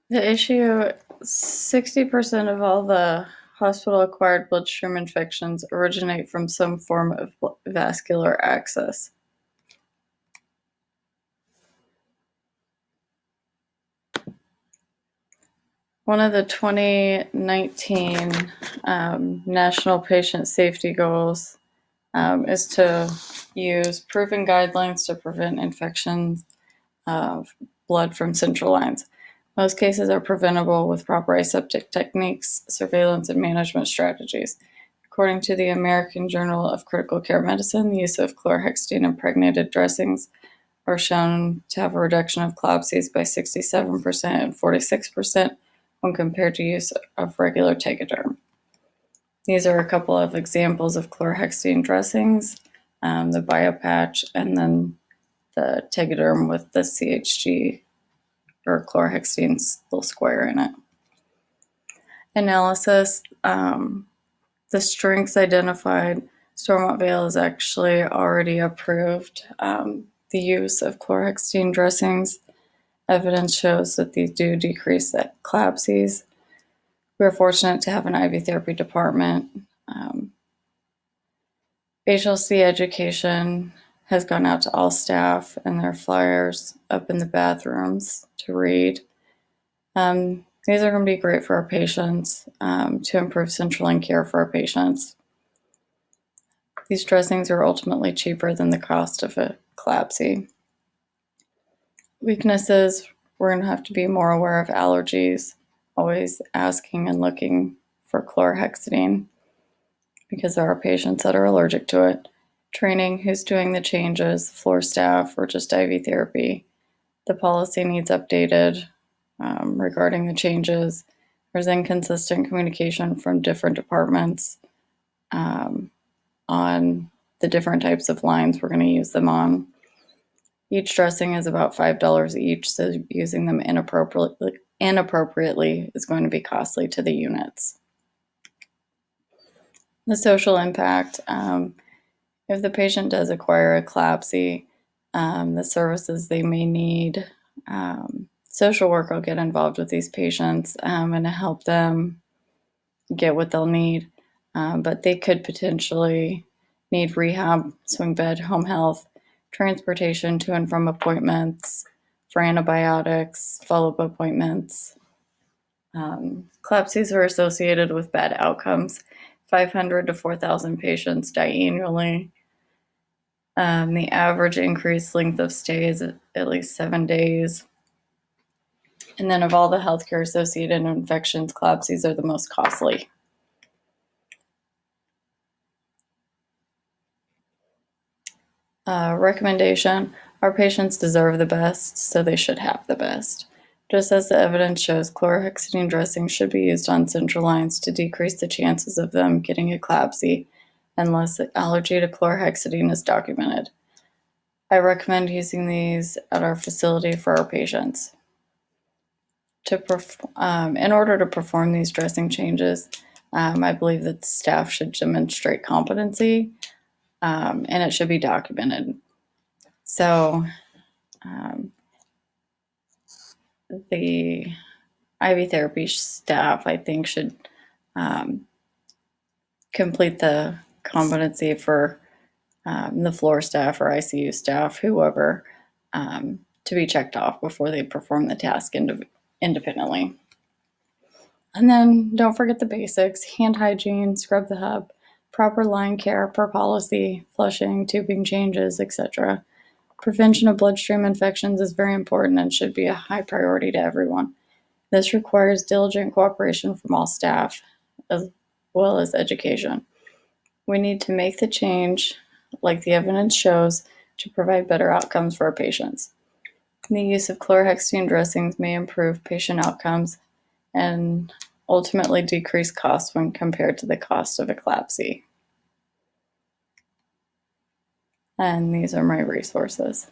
The issue, 60% of all the hospital-acquired bloodstream infections originate from some form of vascular access. One of the 2019 National Patient Safety Goals is to use proven guidelines to prevent infections of blood from central lines. Most cases are preventable with proper aseptic techniques, surveillance, and management strategies. According to the American Journal of Critical Care Medicine, the use of chlorhexidine impregnated dressings are shown to have a reduction of CLABSIs by 67% and 46% when compared to use of regular Tegaderm. These are a couple of examples of chlorhexidine dressings, the BioPatch, and then the Tegaderm with the CHG or chlorhexidine little square in it. Analysis, the strengths identified, Stormont Vail is actually already approved. The use of chlorhexidine dressings, evidence shows that these do decrease the CLABSIs. We're fortunate to have an IV therapy department. HLC education has gone out to all staff and their flyers up in the bathrooms to read. These are going to be great for our patients, to improve central line care for our patients. These dressings are ultimately cheaper than the cost of a CLABSI. Weaknesses, we're going to have to be more aware of allergies, always asking and looking for chlorhexidine because there are patients that are allergic to it. Training, who's doing the changes, floor staff, or just IV therapy. The policy needs updated regarding the changes. There's inconsistent communication from different departments on the different types of lines we're going to use them on. Each dressing is about $5 each, so using them inappropriately is going to be costly to the units. The social impact, if the patient does acquire a CLABSI, the services they may need, social work will get involved with these patients and help them get what they'll need, but they could potentially need rehab, swing bed, home health, transportation to and from appointments for antibiotics, follow-up appointments. CLABSIs are associated with bad outcomes. 500 to 4,000 patients die annually. The average increased length of stay is at least 7 days. And then of all the healthcare associated infections, CLABSIs are the most costly. Recommendation, our patients deserve the best, so they should have the best. Just as the evidence shows, chlorhexidine dressing should be used on central lines to decrease the chances of them getting a CLABSI unless allergy to chlorhexidine is documented. I recommend using these at our facility for our patients. In order to perform these dressing changes, I believe that the staff should demonstrate competency, and it should be documented. So the IV therapy staff, I think, should complete the competency for the floor staff or ICU staff, whoever, to be checked off before they perform the task independently. And then don't forget the basics: hand hygiene, scrub the hub, proper line care per policy, flushing, tubing changes, etc. Prevention of bloodstream infections is very important and should be a high priority to everyone. This requires diligent cooperation from all staff, as well as education. We need to make the change, like the evidence shows, to provide better outcomes for our patients. The use of chlorhexidine dressings may improve patient outcomes and ultimately decrease costs when compared to the cost of a CLABSI. And these are my resources.